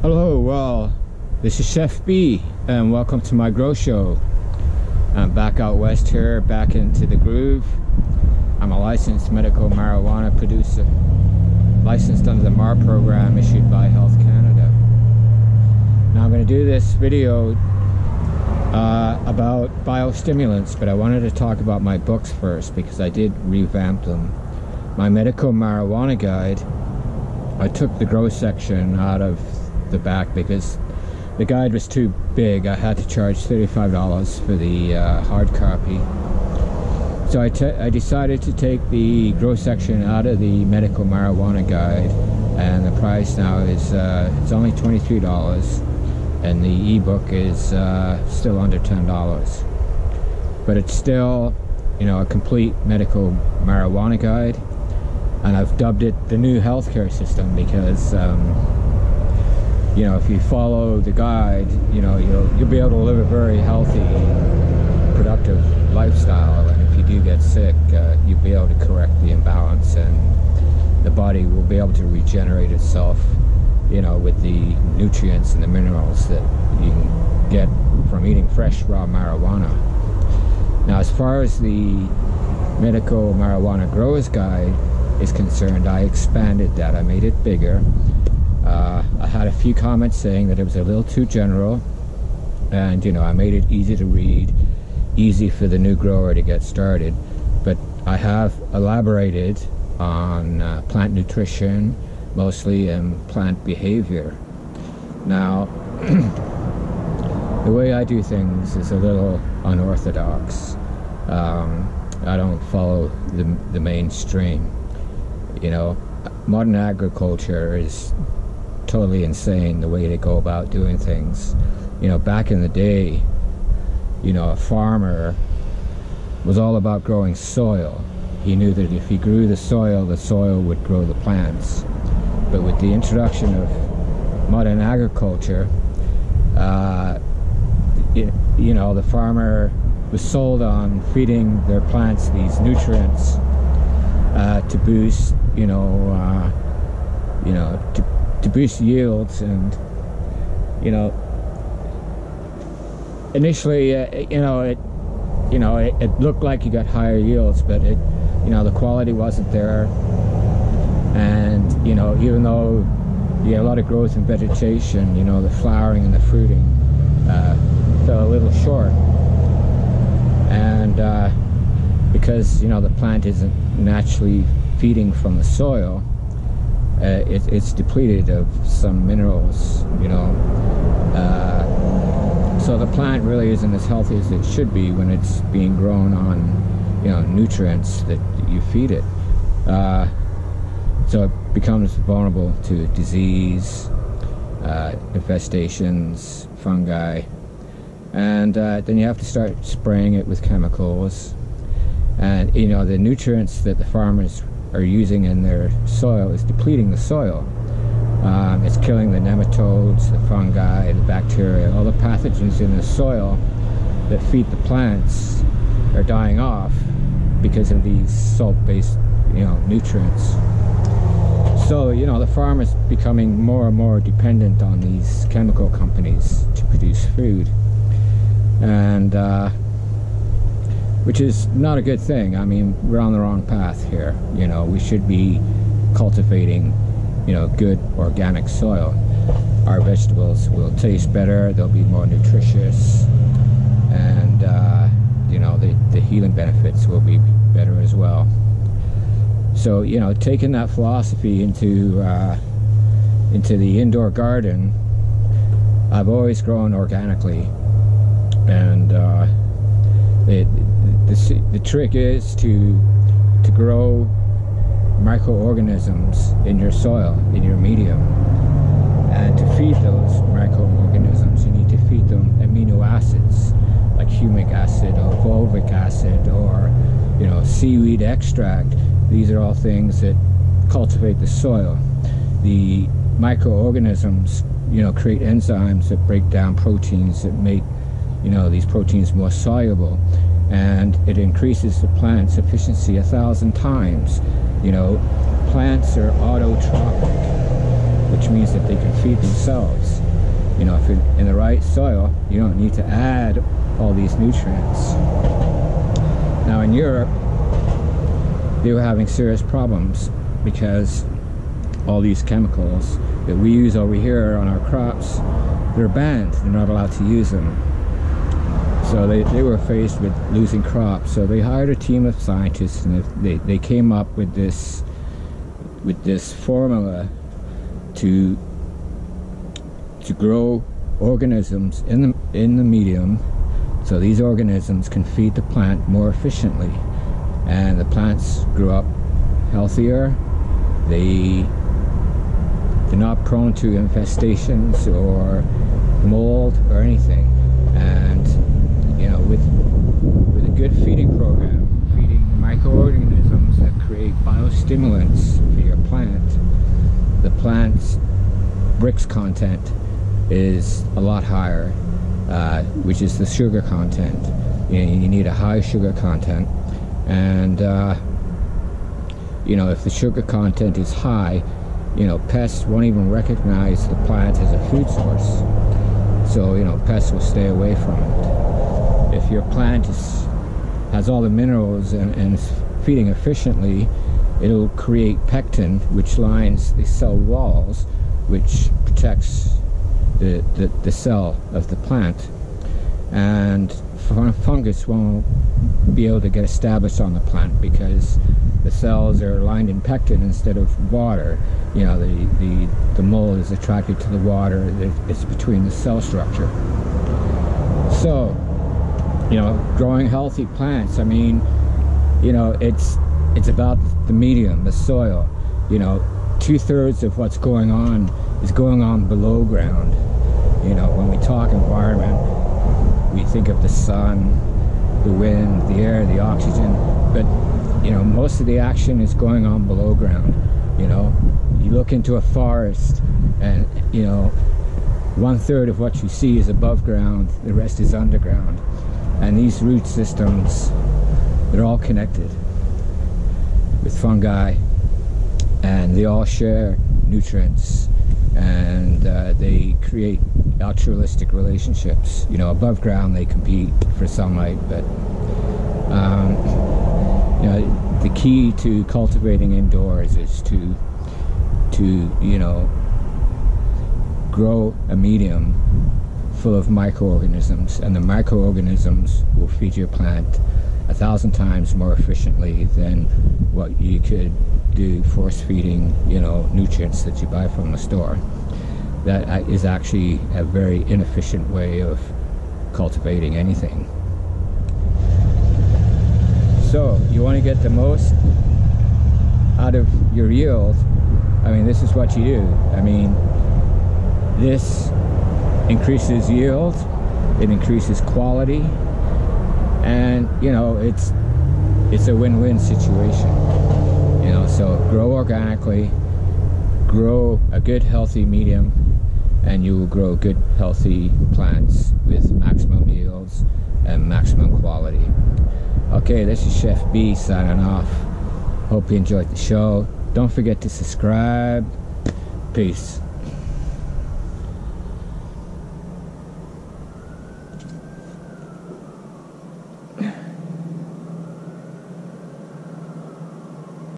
Hello, well, this is Chef B, and welcome to my grow show. I'm back out west here, back into the groove. I'm a licensed medical marijuana producer, licensed under the MAR program issued by Health Canada. Now I'm going to do this video about biostimulants, but I wanted to talk about my books first because I did revamp them. My medical marijuana guide, I took the grow section out of the back because the guide was too big. I had to charge $35 for the hard copy. So I decided to take the grow section out of the medical marijuana guide, and the price now is it's only $23, and the ebook is still under $10. But it's still, you know, a complete medical marijuana guide, and I've dubbed it the new healthcare system because you know, if you follow the guide, you know, you'll be able to live a very healthy, productive lifestyle. And if you do get sick, you'll be able to correct the imbalance, and the body will be able to regenerate itself, you know, with the nutrients and the minerals that you can get from eating fresh, raw marijuana. Now, as far as the medical marijuana growers guide is concerned, I expanded that. I made it bigger. I had a few comments saying that it was a little too general, and you know, I made it easy to read, easy for the new grower to get started. But I have elaborated on plant nutrition mostly, and plant behavior. Now the way I do things is a little unorthodox. I don't follow the mainstream. You know, modern agriculture is totally insane, the way they go about doing things. You know, back in the day, you know, a farmer was all about growing soil. He knew that if he grew the soil would grow the plants. But with the introduction of modern agriculture, you know, the farmer was sold on feeding their plants these nutrients to boost, to boost yields. And you know, initially, it looked like you got higher yields, but the quality wasn't there. And you know, even though you had a lot of growth in vegetation, you know, the flowering and the fruiting fell a little short. And because, you know, the plant isn't naturally feeding from the soil, it's depleted of some minerals, you know. So the plant really isn't as healthy as it should be when it's being grown on, you know, nutrients that you feed it. So it becomes vulnerable to disease, infestations, fungi, and then you have to start spraying it with chemicals. And you know, the nutrients that the farmers are using in their soil is depleting the soil. It's killing the nematodes, the fungi, the bacteria, all the pathogens in the soil that feed the plants are dying off because of these salt-based, you know, nutrients. So, you know, the farmer's becoming more and more dependent on these chemical companies to produce food, and which is not a good thing. I mean, we're on the wrong path here. You know, we should be cultivating, you know, good organic soil. Our vegetables will taste better, they'll be more nutritious, and you know, the healing benefits will be better as well. So, you know, taking that philosophy into the indoor garden, I've always grown organically, and the trick is to grow microorganisms in your soil, in your medium, and to feed those microorganisms, you need to feed them amino acids like humic acid or fulvic acid, or, you know, seaweed extract. These are all things that cultivate the soil. The microorganisms, you know, create enzymes that break down proteins that make, you know, these proteins more soluble, and it increases the plant's efficiency 1,000 times. You know, plants are autotrophic. which means that they can feed themselves. You know, if you're in the right soil, you don't need to add all these nutrients. Now in Europe, they were having serious problems because all these chemicals that we use over here on our crops, they're banned. They're not allowed to use them. So they were faced with losing crops. So they hired a team of scientists, and they came up with this formula to grow organisms in the medium, so these organisms can feed the plant more efficiently, and the plants grew up healthier. They're not prone to infestations or mold or anything. And you know, with a good feeding program, feeding microorganisms that create biostimulants for your plant, the plant's BRICS content is a lot higher, which is the sugar content. You know, you need a high sugar content, and you know, if the sugar content is high, you know, pests won't even recognize the plant as a food source. So, you know, pests will stay away from it. If your plant has all the minerals and is feeding efficiently, it'll create pectin, which lines the cell walls, which protects the cell of the plant. And fungus won't be able to get established on the plant because the cells are lined in pectin instead of water. You know, the mold is attracted to the water. It's between the cell structure. So, you know, growing healthy plants, I mean, you know, it's about the medium, the soil. You know, 2/3 of what's going on is going on below ground. You know, when we talk environment, we think of the sun, the wind, the air, the oxygen, but you know, most of the action is going on below ground. You know, you look into a forest and, you know, 1/3 of what you see is above ground, the rest is underground. And these root systems, they're all connected with fungi, and they all share nutrients, and they create altruistic relationships. You know, above ground they compete for sunlight, but you know, the key to cultivating indoors is to you know, grow a medium full of microorganisms, and the microorganisms will feed your plant 1,000 times more efficiently than what you could do force feeding, you know, nutrients that you buy from the store. That is actually a very inefficient way of cultivating anything. So you want to get the most out of your yield. I mean, this is what you do. I mean, this increases yield, it increases quality, and you know, it's a win-win situation. You know, so grow organically, grow a good healthy medium, and you will grow good healthy plants with maximum yields and maximum quality. Okay, this is Chef B signing off. Hope you enjoyed the show. Don't forget to subscribe. Peace.